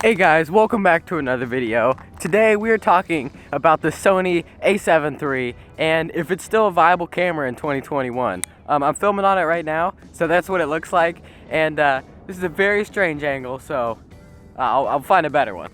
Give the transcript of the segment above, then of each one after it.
Hey guys, welcome back to another video. Today we are talking about the Sony a7 III and if it's still a viable camera in 2021. I'm filming on it right now, so that's what it looks like. And this is a very strange angle, so I'll find a better one.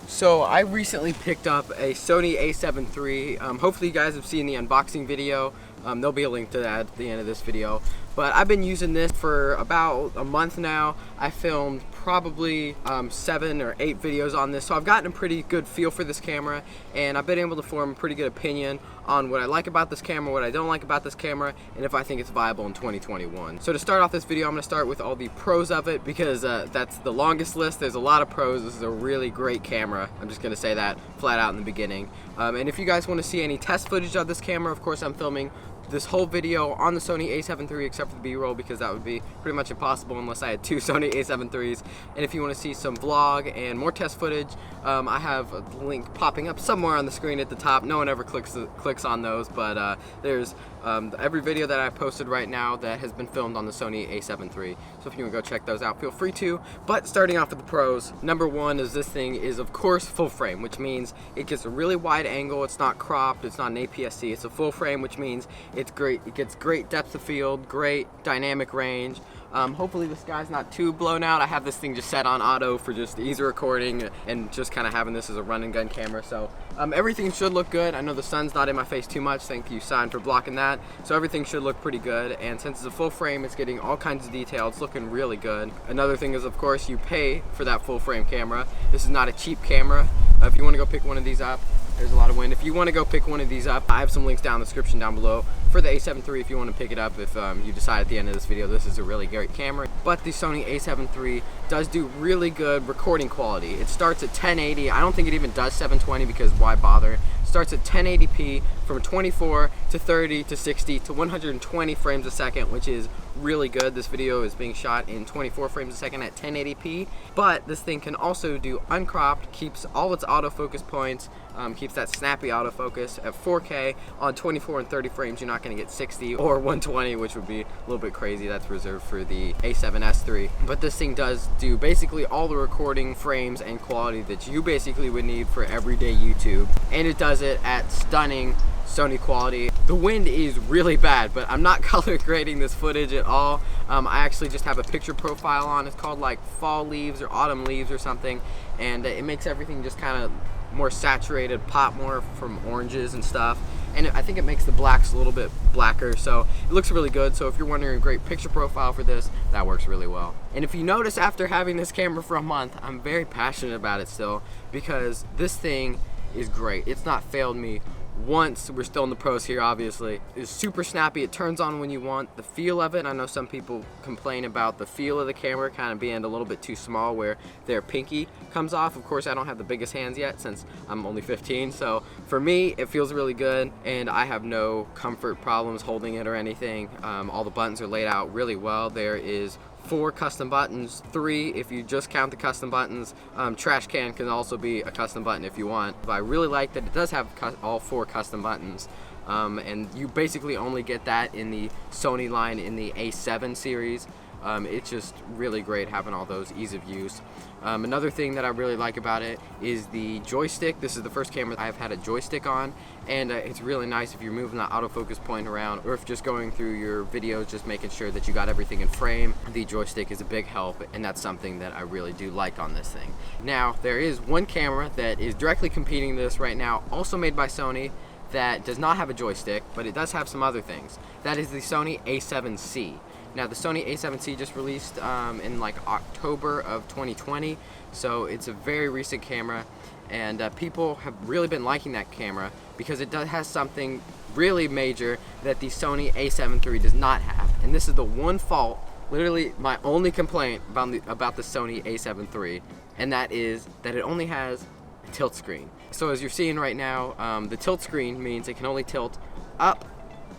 So I recently picked up a Sony a7 III. Hopefully you guys have seen the unboxing video. There'll be a link to that at the end of this video. But I've been using this for about a month now. I filmed probably 7 or 8 videos on this, so I've gotten a pretty good feel for this camera, and I've been able to form a pretty good opinion on what I like about this camera, what I don't like about this camera, and if I think it's viable in 2021. So to start off this video, I'm going to start with all the pros of it, because that's the longest list. There's a lot of pros. This is a really great camera. I'm just going to say that flat out in the beginning. And if you guys want to see any test footage of this camera, of course I'm filming this whole video on the Sony a7 III except for the B-roll, because that would be pretty much impossible unless I had 2 Sony a7 IIIs. And if you want to see some vlog and more test footage, I have a link popping up somewhere on the screen at the top. No one ever clicks on those, but there's every video that I posted right now that has been filmed on the Sony a7 III. So if you want to go check those out, feel free to. But starting off with the pros, number one is this thing is of course full frame, which means it gets a really wide angle. It's not cropped, it's not an APS-C, it's a full frame, which means it's great. It gets great depth of field, great dynamic range. Hopefully the sky's not too blown out. I have this thing just set on auto for just ease of recording and just kind of having this as a run and gun camera. So everything should look good. I know the sun's not in my face too much. Thank you, Sign, for blocking that. So everything should look pretty good. And since it's a full frame, it's getting all kinds of detail. It's looking really good. Another thing is, of course, you pay for that full frame camera. This is not a cheap camera. If you want to go pick one of these up, there's a lot of wind. If you want to go pick one of these up, I have some links down in the description down below for the a7 III if you want to pick it up. If you decide at the end of this video this is a really great camera. But the Sony a7 III does do really good recording quality. It starts at 1080. I don't think it even does 720 because why bother? It starts at 1080p from 24 to 30 to 60 to 120 frames a second, which is really good. This video is being shot in 24 frames a second at 1080p, but this thing can also do uncropped, keeps all its autofocus points, keeps that snappy autofocus at 4K on 24 and 30 frames. You're not going to get 60 or 120, which would be a little bit crazy. That's reserved for the a7S III. But this thing does do basically all the recording frames and quality that you basically would need for everyday YouTube, and it does it at stunning Sony quality. The wind is really bad, but I'm not color grading this footage at all. I actually just have a picture profile on. It's called like fall leaves or autumn leaves or something, and it makes everything just kind of more saturated, pop more from oranges and stuff, and I think it makes the blacks a little bit blacker, so it looks really good. So if you're wondering a great picture profile for this, that works really well. And if you notice, after having this camera for a month, I'm very passionate about it still, because this thing is great. It's not failed me once. We're still in the pros here, obviously. It's super snappy. It turns on when you want. The feel of it, I know some people complain about the feel of the camera kind of being a little bit too small where their pinky comes off. Of course, I don't have the biggest hands yet since I'm only 15, so for me it feels really good, and I have no comfort problems holding it or anything. All the buttons are laid out really well. There is 4 custom buttons, 3 if you just count the custom buttons. Trash can can also be a custom button if you want. But I really like that it does have all 4 custom buttons. And you basically only get that in the Sony line in the A7 series. It's just really great having all those ease of use. Another thing that I really like about it is the joystick. This is the first camera I've had a joystick on, and it's really nice if you're moving the autofocus point around, or if just going through your videos, just making sure that you got everything in frame. The joystick is a big help, and that's something that I really do like on this thing. Now, there is one camera that is directly competing this right now, also made by Sony, that does not have a joystick, but it does have some other things. That is the Sony a7C. Now the Sony a7C just released in like October of 2020, so it's a very recent camera, and people have really been liking that camera because it has something really major that the Sony a7 III does not have, and this is the one fault, literally my only complaint about the Sony a7 III, and that is that it only has a tilt screen. So as you're seeing right now, the tilt screen means it can only tilt up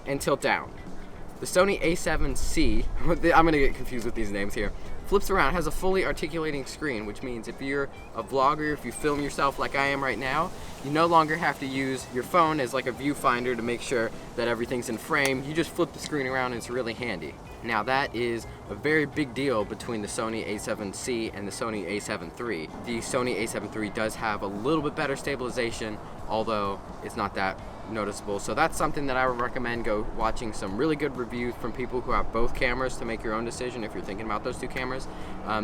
and tilt down. The Sony a7C, I'm gonna get confused with these names here, flips around, has a fully articulating screen, which means if you're a vlogger, if you film yourself like I am right now, you no longer have to use your phone as like a viewfinder to make sure that everything's in frame. You just flip the screen around and it's really handy. Now that is a very big deal between the Sony a7C and the Sony a7 III. The Sony a7 III does have a little bit better stabilization, although it's not that noticeable. So that's something that I would recommend go watching some really good reviews from people who have both cameras to make your own decision if you're thinking about those two cameras.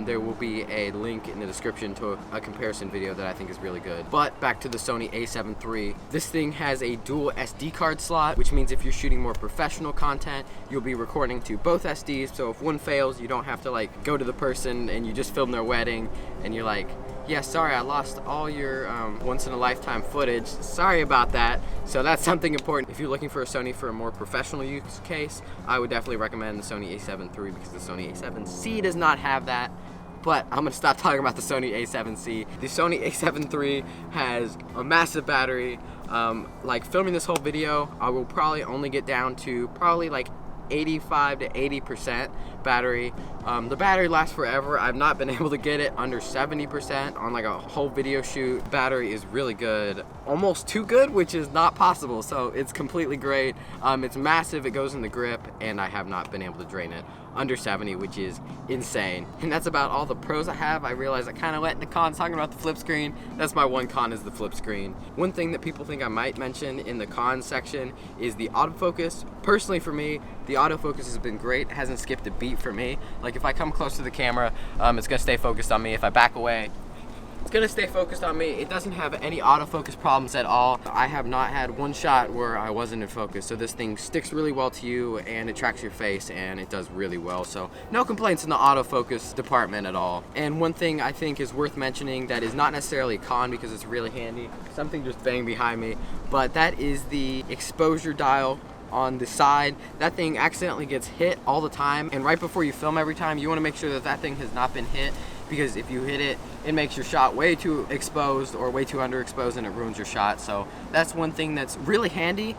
There will be a link in the description to a comparison video that I think is really good. But back to the Sony a7 III. This thing has a dual SD card slot, which means if you're shooting more professional content, you'll be recording to both SDs. So if one fails, you don't have to like go to the person and you just film their wedding and you're like, yeah, sorry, I lost all your once-in-a-lifetime footage. Sorry about that. So that's something important. If you're looking for a Sony for a more professional use case, I would definitely recommend the Sony a7 III because the Sony a7C does not have that. But I'm gonna stop talking about the Sony a7C. The Sony a7 III has a massive battery. Like filming this whole video, I will probably only get down to probably like 85 to 80% battery. The battery lasts forever. I've not been able to get it under 70% on like a whole video shoot. Battery is really good, almost too good, which is not possible. So it's completely great. It's massive, it goes in the grip, and I have not been able to drain it under 70, which is insane. And that's about all the pros I have. I realize I kind of went into cons talking about the flip screen. That's my one con, is the flip screen. One thing that people think I might mention in the cons section is the autofocus. Personally for me, the autofocus has been great. It hasn't skipped a beat for me. Like if I come close to the camera, it's gonna stay focused on me. If I back away, it's gonna stay focused on me. It doesn't have any autofocus problems at all. I have not had one shot where I wasn't in focus. So this thing sticks really well to you and it tracks your face and it does really well. So no complaints in the autofocus department at all. And one thing I think is worth mentioning that is not necessarily a con because it's really handy. Something just banged behind me, but that is the exposure dial on the side. That thing accidentally gets hit all the time, and right before you film every time, you want to make sure that that thing has not been hit, because if you hit it, it makes your shot way too exposed or way too underexposed and it ruins your shot. So that's one thing that's really handy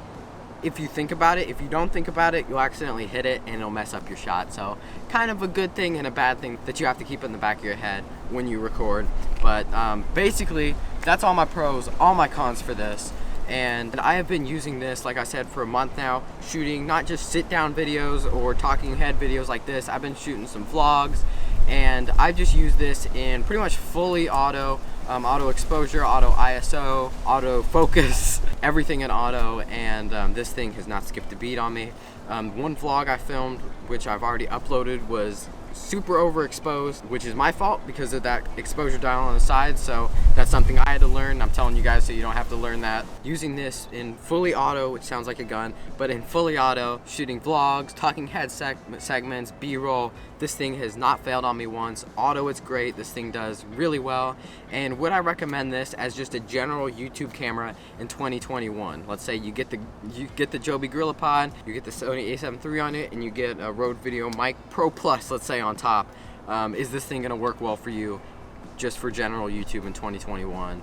if you think about it. If you don't think about it, you'll accidentally hit it and it'll mess up your shot. So kind of a good thing and a bad thing that you have to keep in the back of your head when you record. But basically, that's all my pros, all my cons for this. And I have been using this, like I said, for a month now, shooting not just sit-down videos or talking head videos like this. I've been shooting some vlogs, and I've just used this in pretty much fully auto, auto exposure, auto ISO, auto focus, everything in auto, and this thing has not skipped a beat on me. One vlog I filmed, which I've already uploaded, was super overexposed, which is my fault because of that exposure dial on the side. So that's something I had to learn. I'm telling you guys so you don't have to learn that. Using this in fully auto, which sounds like a gun, but in fully auto, shooting vlogs, talking head segments, B-roll, this thing has not failed on me once. Auto, it's great. This thing does really well. And would I recommend this as just a general YouTube camera in 2021? Let's say you get the Joby GorillaPod, you get the Sony a7 III on it, and you get a Rode Video Mic Pro Plus, let's say, on top. Is this thing gonna work well for you just for general YouTube in 2021?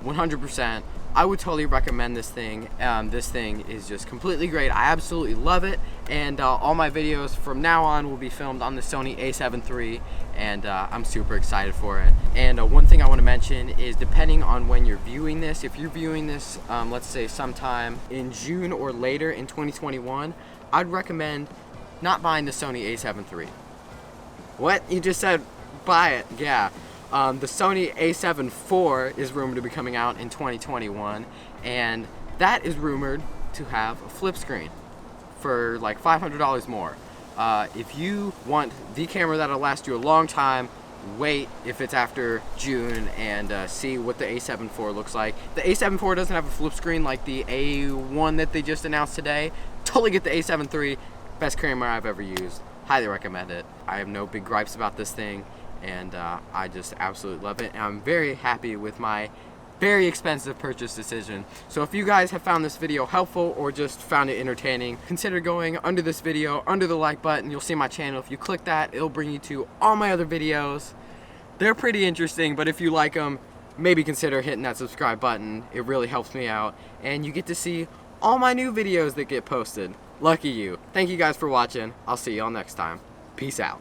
100%. I would totally recommend this thing. This thing is just completely great. I absolutely love it, and all my videos from now on will be filmed on the Sony a7 III, and I'm super excited for it. And one thing I want to mention is, depending on when you're viewing this, if you're viewing this, let's say sometime in June or later in 2021, I'd recommend not buying the Sony a7 III. What? You just said buy it? Yeah. The Sony a7 IV is rumored to be coming out in 2021, and that is rumored to have a flip screen for like $500 more. If you want the camera that'll last you a long time, wait if it's after June and see what the a7 IV looks like. The a7 IV doesn't have a flip screen like the A1 that they just announced today. Totally get the a7 III. Best camera I've ever used. Highly recommend it. I have no big gripes about this thing, and I just absolutely love it. And I'm very happy with my very expensive purchase decision. So if you guys have found this video helpful or just found it entertaining, consider going under this video, under the like button. You'll see my channel. If you click that, it'll bring you to all my other videos. They're pretty interesting, but if you like them, maybe consider hitting that subscribe button. It really helps me out, and you get to see all my new videos that get posted. Lucky you. Thank you guys for watching. I'll see y'all next time. Peace out.